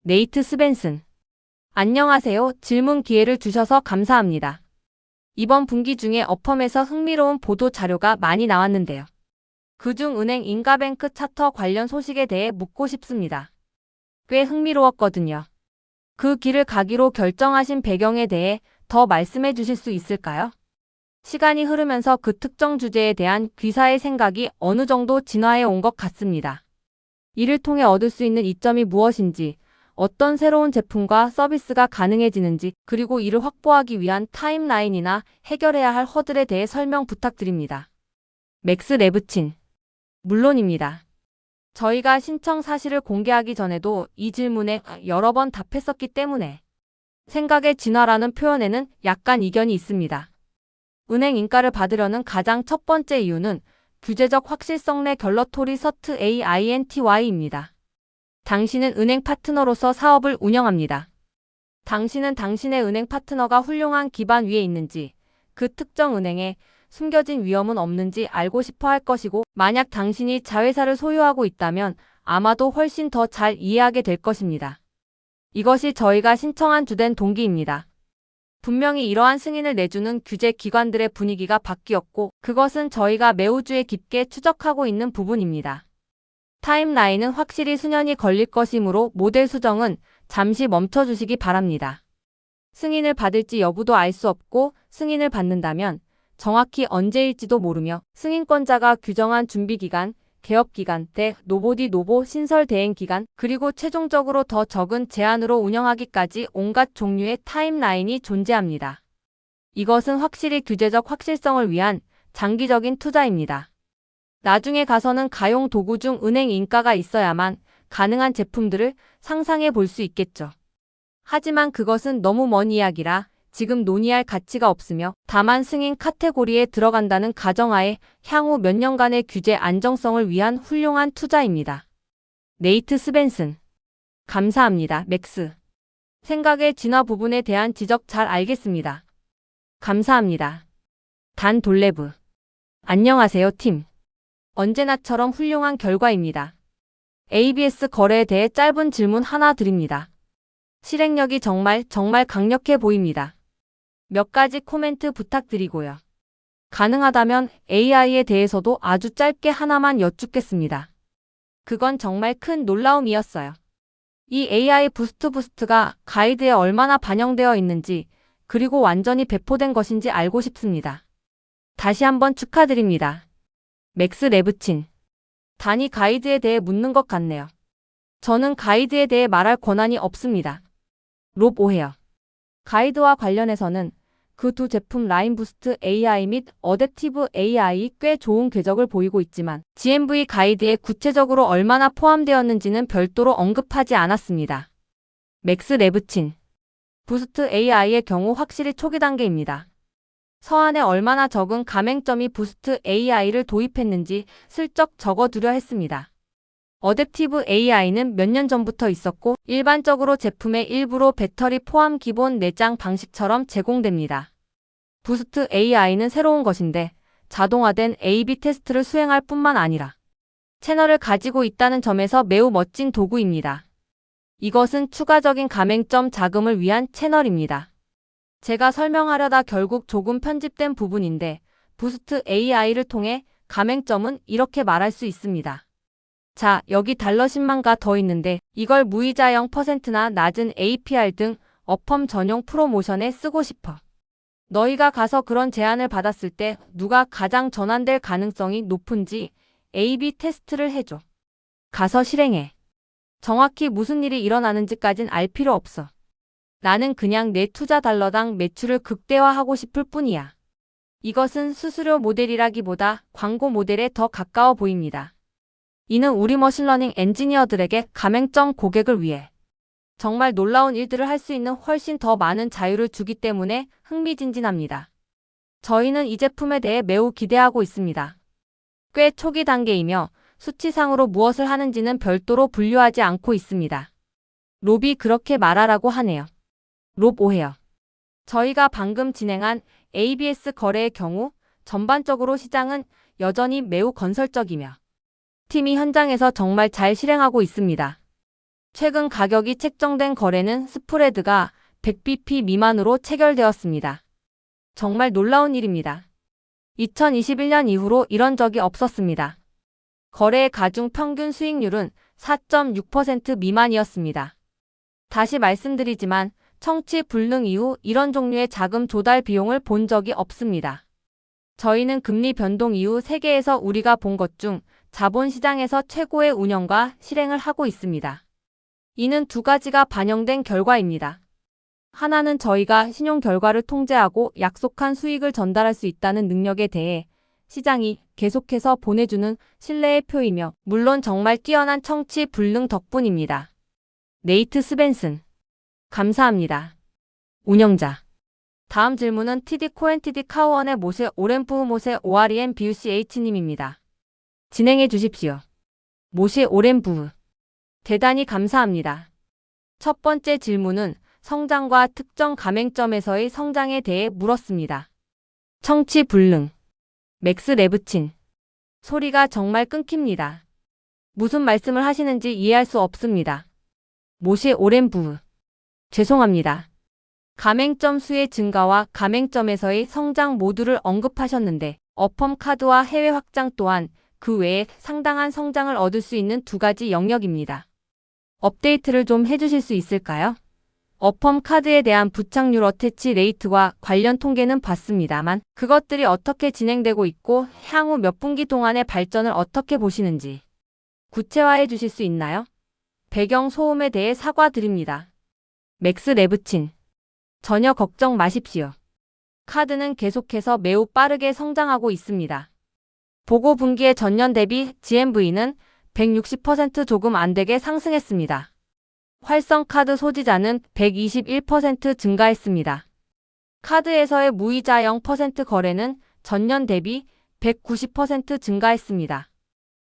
네이트 스벤슨. 안녕하세요. 질문 기회를 주셔서 감사합니다. 이번 분기 중에 어펌에서 흥미로운 보도 자료가 많이 나왔는데요. 그중 은행 인가뱅크 차터 관련 소식에 대해 묻고 싶습니다. 꽤 흥미로웠거든요. 그 길을 가기로 결정하신 배경에 대해 더 말씀해 주실 수 있을까요? 시간이 흐르면서 그 특정 주제에 대한 귀사의 생각이 어느 정도 진화해 온 것 같습니다. 이를 통해 얻을 수 있는 이점이 무엇인지, 어떤 새로운 제품과 서비스가 가능해지는지, 그리고 이를 확보하기 위한 타임라인이나 해결해야 할 허들에 대해 설명 부탁드립니다. 맥스 레브친. 물론입니다. 저희가 신청 사실을 공개하기 전에도 이 질문에 여러 번 답했었기 때문에 생각의 진화라는 표현에는 약간 이견이 있습니다. 은행 인가를 받으려는 가장 첫 번째 이유는 규제적 확실성 레귤러토리 서트 AINTY입니다. 당신은 은행 파트너로서 사업을 운영합니다. 당신은 당신의 은행 파트너가 훌륭한 기반 위에 있는지, 그 특정 은행에 숨겨진 위험은 없는지 알고 싶어 할 것이고, 만약 당신이 자회사를 소유하고 있다면 아마도 훨씬 더 잘 이해하게 될 것입니다. 이것이 저희가 신청한 주된 동기입니다. 분명히 이러한 승인을 내주는 규제 기관들의 분위기가 바뀌었고, 그것은 저희가 매우 주의 깊게 추적하고 있는 부분입니다. 타임라인은 확실히 수년이 걸릴 것이므로 모델 수정은 잠시 멈춰주시기 바랍니다. 승인을 받을지 여부도 알 수 없고, 승인을 받는다면 정확히 언제일지도 모르며, 승인권자가 규정한 준비기간, 개업기간, 노보디 노보 신설 대행기간, 그리고 최종적으로 더 적은 제한으로 운영하기까지 온갖 종류의 타임라인이 존재합니다. 이것은 확실히 규제적 확실성을 위한 장기적인 투자입니다. 나중에 가서는 가용 도구 중 은행 인가가 있어야만 가능한 제품들을 상상해 볼 수 있겠죠. 하지만 그것은 너무 먼 이야기라 지금 논의할 가치가 없으며, 다만 승인 카테고리에 들어간다는 가정하에 향후 몇 년간의 규제 안정성을 위한 훌륭한 투자입니다. 네이트 스벤슨. 감사합니다. 맥스. 생각의 진화 부분에 대한 지적 잘 알겠습니다. 감사합니다. 단 돌레브. 안녕하세요, 팀. 언제나처럼 훌륭한 결과입니다. ABS 거래에 대해 짧은 질문 하나 드립니다. 실행력이 정말 강력해 보입니다. 몇 가지 코멘트 부탁드리고요. 가능하다면 AI에 대해서도 아주 짧게 하나만 여쭙겠습니다. 그건 정말 큰 놀라움이었어요. 이 AI 부스트가 가이드에 얼마나 반영되어 있는지, 그리고 완전히 배포된 것인지 알고 싶습니다. 다시 한번 축하드립니다. 맥스 레브친. 단위 가이드에 대해 묻는 것 같네요. 저는 가이드에 대해 말할 권한이 없습니다. 롭 오헤어. 가이드와 관련해서는 그 두 제품 라인 부스트 AI 및 어댑티브 AI 꽤 좋은 궤적을 보이고 있지만 GMV 가이드에 구체적으로 얼마나 포함되었는지는 별도로 언급하지 않았습니다. 맥스 레브친. 부스트 AI의 경우 확실히 초기 단계입니다. 서한에 얼마나 적은 가맹점이 부스트 AI를 도입했는지 슬쩍 적어두려 했습니다. 어댑티브 AI는 몇 년 전부터 있었고, 일반적으로 제품의 일부로 배터리 포함 기본 내장 방식처럼 제공됩니다. 부스트 AI는 새로운 것인데, 자동화된 A/B 테스트를 수행할 뿐만 아니라 채널을 가지고 있다는 점에서 매우 멋진 도구입니다. 이것은 추가적인 가맹점 자금을 위한 채널입니다. 제가 설명하려다 결국 조금 편집된 부분인데, 부스트 AI를 통해 가맹점은 이렇게 말할 수 있습니다. 자, 여기 달러 10만가 더 있는데 이걸 무이자 0%나 낮은 APR 등 어펌 전용 프로모션에 쓰고 싶어. 너희가 가서 그런 제안을 받았을 때 누가 가장 전환될 가능성이 높은지 A/B 테스트를 해줘. 가서 실행해. 정확히 무슨 일이 일어나는지까진 알 필요 없어. 나는 그냥 내 투자 달러당 매출을 극대화하고 싶을 뿐이야. 이것은 수수료 모델이라기보다 광고 모델에 더 가까워 보입니다. 이는 우리 머신러닝 엔지니어들에게 가맹점 고객을 위해 정말 놀라운 일들을 할 수 있는 훨씬 더 많은 자유를 주기 때문에 흥미진진합니다. 저희는 이 제품에 대해 매우 기대하고 있습니다. 꽤 초기 단계이며 수치상으로 무엇을 하는지는 별도로 분류하지 않고 있습니다. 롭이 그렇게 말하라고 하네요. 롭 오헤어. 저희가 방금 진행한 ABS 거래의 경우 전반적으로 시장은 여전히 매우 건설적이며 팀이 현장에서 정말 잘 실행하고 있습니다. 최근 가격이 책정된 거래는 스프레드가 100bp 미만으로 체결되었습니다. 정말 놀라운 일입니다. 2021년 이후로 이런 적이 없었습니다. 거래의 가중 평균 수익률은 4.6% 미만이었습니다. 다시 말씀드리지만 청취 불능 이후 이런 종류의 자금 조달 비용을 본 적이 없습니다. 저희는 금리 변동 이후 세계에서 우리가 본 것 중 자본시장에서 최고의 운영과 실행을 하고 있습니다. 이는 두 가지가 반영된 결과입니다. 하나는 저희가 신용 결과를 통제하고 약속한 수익을 전달할 수 있다는 능력에 대해 시장이 계속해서 보내주는 신뢰의 표이며 물론 정말 뛰어난 청취 불능 덕분입니다. 네이트 스벤슨. 감사합니다. 운영자. 다음 질문은 TD 코엔 TD 카우언의 모세 오렌푸 모세 OREN BUCH님입니다. 진행해 주십시오. 모세 오렌푸. 대단히 감사합니다. 첫 번째 질문은 성장과 특정 가맹점에서의 성장에 대해 물었습니다. 청취 불능. 맥스 레브친. 소리가 정말 끊깁니다. 무슨 말씀을 하시는지 이해할 수 없습니다. 모세 오렌푸. 죄송합니다. 가맹점 수의 증가와 가맹점에서의 성장 모두를 언급하셨는데 어펌 카드와 해외 확장 또한 그 외에 상당한 성장을 얻을 수 있는 두 가지 영역입니다. 업데이트를 좀 해주실 수 있을까요? 어펌 카드에 대한 부착률 어태치 레이트와 관련 통계는 봤습니다만 그것들이 어떻게 진행되고 있고 향후 몇 분기 동안의 발전을 어떻게 보시는지 구체화해 주실 수 있나요? 배경 소음에 대해 사과드립니다. 맥스 레브친. 전혀 걱정 마십시오. 카드는 계속해서 매우 빠르게 성장하고 있습니다. 보고 분기의 전년 대비 GMV는 160% 조금 안 되게 상승했습니다. 활성 카드 소지자는 121% 증가했습니다. 카드에서의 무이자 0% 거래는 전년 대비 190% 증가했습니다.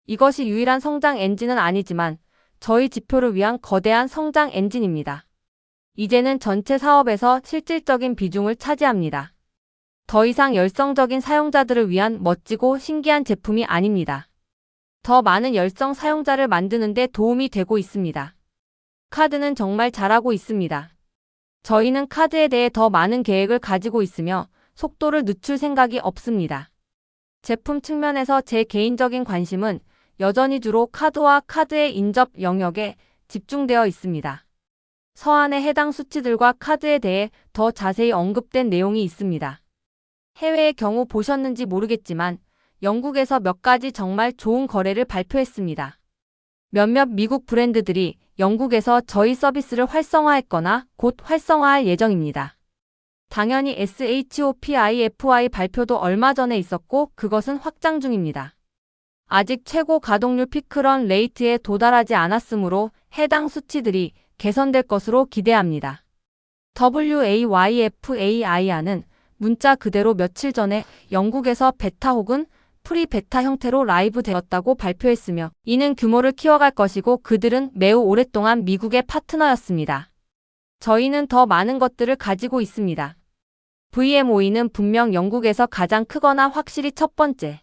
이것이 유일한 성장 엔진은 아니지만 저희 지표를 위한 거대한 성장 엔진입니다. 이제는 전체 사업에서 실질적인 비중을 차지합니다. 더 이상 열성적인 사용자들을 위한 멋지고 신기한 제품이 아닙니다. 더 많은 열성 사용자를 만드는 데 도움이 되고 있습니다. 카드는 정말 잘하고 있습니다. 저희는 카드에 대해 더 많은 계획을 가지고 있으며 속도를 늦출 생각이 없습니다. 제품 측면에서 제 개인적인 관심은 여전히 주로 카드와 카드의 인접 영역에 집중되어 있습니다. 서한에 해당 수치들과 카드에 대해 더 자세히 언급된 내용이 있습니다. 해외의 경우 보셨는지 모르겠지만 영국에서 몇 가지 정말 좋은 거래를 발표했습니다. 몇몇 미국 브랜드들이 영국에서 저희 서비스를 활성화했거나 곧 활성화할 예정입니다. 당연히 SHOPIFI 발표도 얼마 전에 있었고 그것은 확장 중입니다. 아직 최고 가동률 피크런 레이트에 도달하지 않았으므로 해당 수치들이 개선될 것으로 기대합니다. WAYFAIR는 문자 그대로 며칠 전에 영국에서 베타 혹은 프리 베타 형태로 라이브 되었다고 발표했으며 이는 규모를 키워갈 것이고 그들은 매우 오랫동안 미국의 파트너였습니다. 저희는 더 많은 것들을 가지고 있습니다. VMOE는 분명 영국에서 가장 크거나 확실히 첫 번째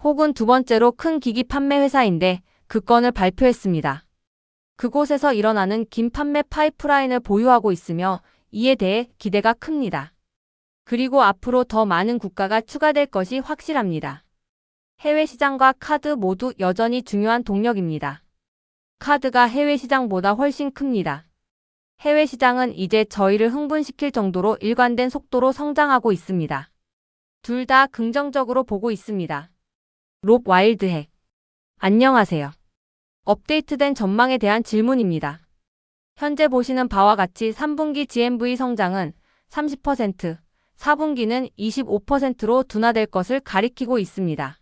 혹은 두 번째로 큰 기기 판매 회사인데 그 건을 발표했습니다. 그곳에서 일어나는 긴 판매 파이프라인을 보유하고 있으며 이에 대해 기대가 큽니다. 그리고 앞으로 더 많은 국가가 추가될 것이 확실합니다. 해외 시장과 카드 모두 여전히 중요한 동력입니다. 카드가 해외 시장보다 훨씬 큽니다. 해외 시장은 이제 저희를 흥분시킬 정도로 일관된 속도로 성장하고 있습니다. 둘 다 긍정적으로 보고 있습니다. 롭 와일드핵. 안녕하세요. 업데이트된 전망에 대한 질문입니다. 현재 보시는 바와 같이 3분기 GMV 성장은 30%, 4분기는 25%로 둔화될 것을 가리키고 있습니다.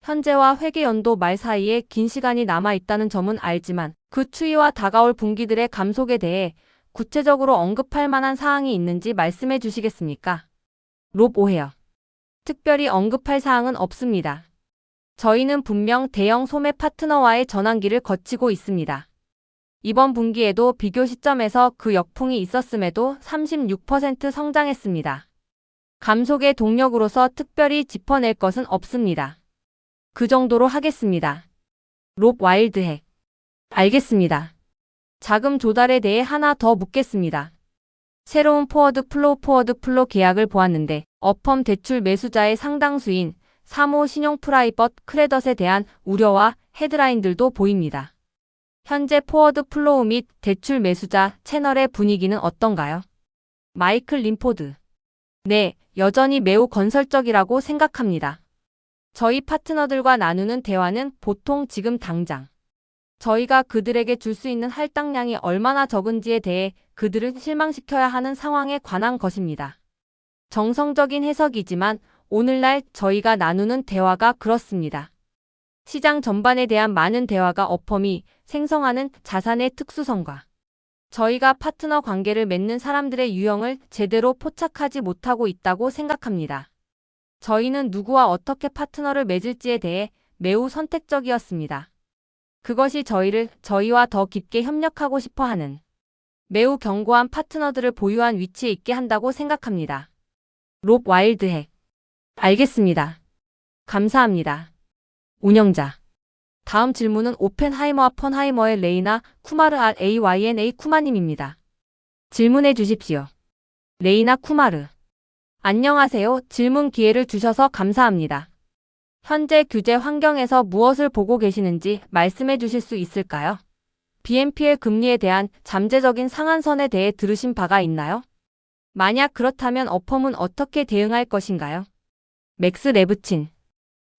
현재와 회계연도 말 사이에 긴 시간이 남아있다는 점은 알지만 그 추이와 다가올 분기들의 감속에 대해 구체적으로 언급할 만한 사항이 있는지 말씀해 주시겠습니까? 롭 오헤어. 특별히 언급할 사항은 없습니다. 저희는 분명 대형 소매 파트너와의 전환기를 거치고 있습니다. 이번 분기에도 비교 시점에서 그 역풍이 있었음에도 36% 성장했습니다. 감속의 동력으로서 특별히 짚어낼 것은 없습니다. 그 정도로 하겠습니다. 롭 와일드핵. 알겠습니다. 자금 조달에 대해 하나 더 묻겠습니다. 새로운 포워드 플로 계약을 보았는데 어펌 대출 매수자의 상당수인 3호 신용 프라이버트 크레딧에 대한 우려와 헤드라인들도 보입니다. 현재 포워드 플로우 및 대출 매수자 채널의 분위기는 어떤가요? 마이클 림포드. 네, 여전히 매우 건설적이라고 생각합니다. 저희 파트너들과 나누는 대화는 보통 지금 당장 저희가 그들에게 줄 수 있는 할당량이 얼마나 적은지에 대해 그들을 실망시켜야 하는 상황에 관한 것입니다. 정성적인 해석이지만 오늘날 저희가 나누는 대화가 그렇습니다. 시장 전반에 대한 많은 대화가 어펌이 생성하는 자산의 특수성과 저희가 파트너 관계를 맺는 사람들의 유형을 제대로 포착하지 못하고 있다고 생각합니다. 저희는 누구와 어떻게 파트너를 맺을지에 대해 매우 선택적이었습니다. 그것이 저희와 더 깊게 협력하고 싶어 하는 매우 견고한 파트너들을 보유한 위치에 있게 한다고 생각합니다. 롭 와일드헥. 알겠습니다. 감사합니다. 운영자. 다음 질문은 오펜하이머 아펀하이머의 레이나 쿠마르 RAYNA 쿠마님입니다. 질문해 주십시오. 레이나 쿠마르. 안녕하세요. 질문 기회를 주셔서 감사합니다. 현재 규제 환경에서 무엇을 보고 계시는지 말씀해 주실 수 있을까요? BNPL 금리에 대한 잠재적인 상한선에 대해 들으신 바가 있나요? 만약 그렇다면 어펌은 어떻게 대응할 것인가요? 맥스 레브친.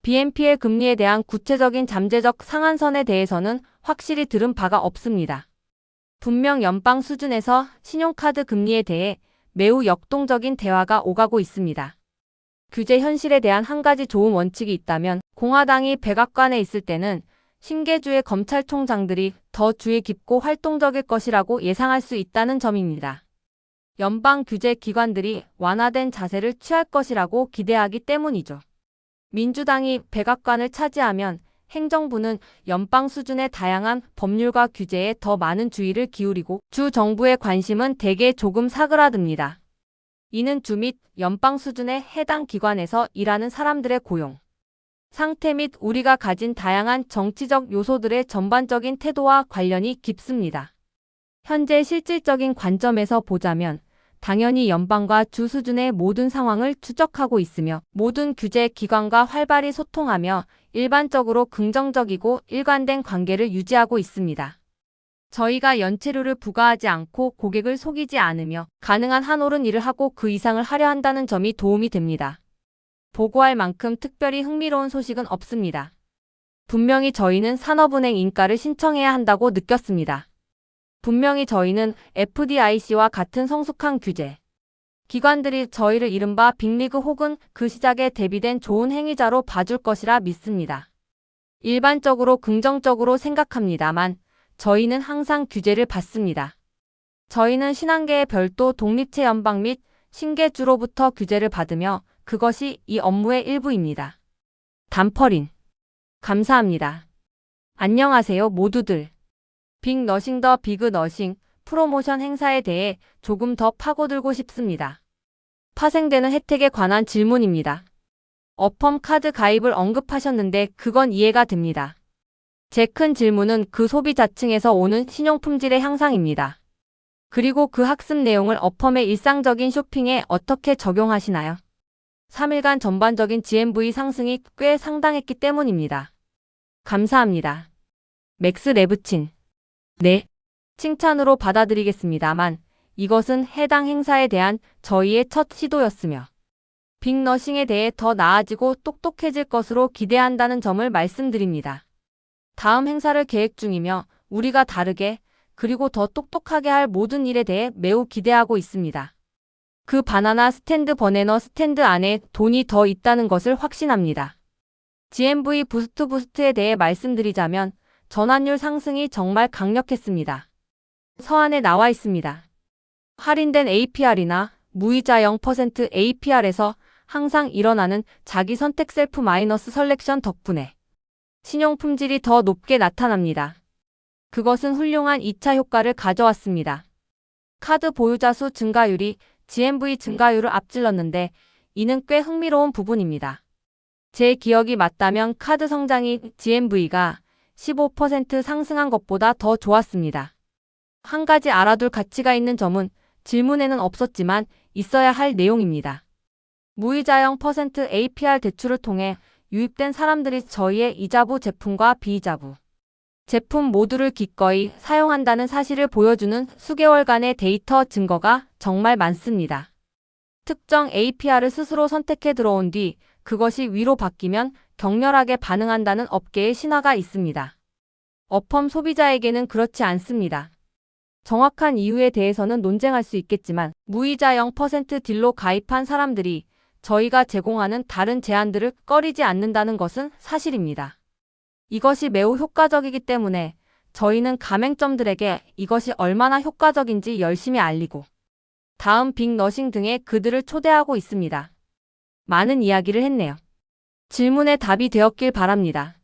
BNPL 금리에 대한 구체적인 잠재적 상한선에 대해서는 확실히 들은 바가 없습니다. 분명 연방 수준에서 신용카드 금리에 대해 매우 역동적인 대화가 오가고 있습니다. 규제 현실에 대한 한 가지 좋은 원칙이 있다면 공화당이 백악관에 있을 때는 신계주의 검찰총장들이 더 주의 깊고 활동적일 것이라고 예상할 수 있다는 점입니다. 연방 규제 기관들이 완화된 자세를 취할 것이라고 기대하기 때문이죠. 민주당이 백악관을 차지하면 행정부는 연방 수준의 다양한 법률과 규제에 더 많은 주의를 기울이고 주 정부의 관심은 대개 조금 사그라듭니다. 이는 주 및 연방 수준의 해당 기관에서 일하는 사람들의 고용 상태 및 우리가 가진 다양한 정치적 요소들의 전반적인 태도와 관련이 깊습니다. 현재 실질적인 관점에서 보자면 당연히 연방과 주 수준의 모든 상황을 추적하고 있으며 모든 규제 기관과 활발히 소통하며 일반적으로 긍정적이고 일관된 관계를 유지하고 있습니다. 저희가 연체료를 부과하지 않고 고객을 속이지 않으며 가능한 한 옳은 일을 하고 그 이상을 하려 한다는 점이 도움이 됩니다. 보고할 만큼 특별히 흥미로운 소식은 없습니다. 분명히 저희는 산업은행 인가를 신청해야 한다고 느꼈습니다. 분명히 저희는 FDIC와 같은 성숙한 규제 기관들이 저희를 이른바 빅리그 혹은 그 시작에 대비된 좋은 행위자로 봐줄 것이라 믿습니다. 일반적으로 긍정적으로 생각합니다만 저희는 항상 규제를 받습니다. 저희는 신한계의 별도 독립체 연방 및 신계주로부터 규제를 받으며 그것이 이 업무의 일부입니다. 담퍼린. 감사합니다. 안녕하세요 모두들. 빅너싱 더 비그 너싱 프로모션 행사에 대해 조금 더 파고들고 싶습니다. 파생되는 혜택에 관한 질문입니다. 어펌 카드 가입을 언급하셨는데 그건 이해가 됩니다. 제 큰 질문은 그 소비자층에서 오는 신용품질의 향상입니다. 그리고 그 학습 내용을 어펌의 일상적인 쇼핑에 어떻게 적용하시나요? 3일간 전반적인 GMV 상승이 꽤 상당했기 때문입니다. 감사합니다. 맥스 레브친. 네. 칭찬으로 받아들이겠습니다만 이것은 해당 행사에 대한 저희의 첫 시도였으며 빅너싱에 대해 더 나아지고 똑똑해질 것으로 기대한다는 점을 말씀드립니다. 다음 행사를 계획 중이며 우리가 다르게 그리고 더 똑똑하게 할 모든 일에 대해 매우 기대하고 있습니다. 그 바나나 스탠드 버네너 스탠드 안에 돈이 더 있다는 것을 확신합니다. GMV 부스트에 대해 말씀드리자면 전환율 상승이 정말 강력했습니다. 서한에 나와 있습니다. 할인된 APR이나 무이자 0% APR에서 항상 일어나는 자기 선택 셀프 마이너스 설렉션 덕분에 신용 품질이 더 높게 나타납니다. 그것은 훌륭한 2차 효과를 가져왔습니다. 카드 보유자 수 증가율이 GMV 증가율을 앞질렀는데 이는 꽤 흥미로운 부분입니다. 제 기억이 맞다면 카드 성장이 GMV가 15% 상승한 것보다 더 좋았습니다. 한 가지 알아둘 가치가 있는 점은 질문에는 없었지만 있어야 할 내용입니다. 무이자형 % APR 대출을 통해 유입된 사람들이 저희의 이자부 제품과 비이자부 제품 모두를 기꺼이 사용한다는 사실을 보여주는 수개월간의 데이터 증거가 정말 많습니다. 특정 APR을 스스로 선택해 들어온 뒤 그것이 위로 바뀌면 격렬하게 반응한다는 업계의 신화가 있습니다. 어펌 소비자에게는 그렇지 않습니다. 정확한 이유에 대해서는 논쟁할 수 있겠지만 무이자 0% 딜로 가입한 사람들이 저희가 제공하는 다른 제안들을 꺼리지 않는다는 것은 사실입니다. 이것이 매우 효과적이기 때문에 저희는 가맹점들에게 이것이 얼마나 효과적인지 열심히 알리고 다음 빅너싱 등에 그들을 초대하고 있습니다. 많은 이야기를 했네요. 질문에 답이 되었길 바랍니다.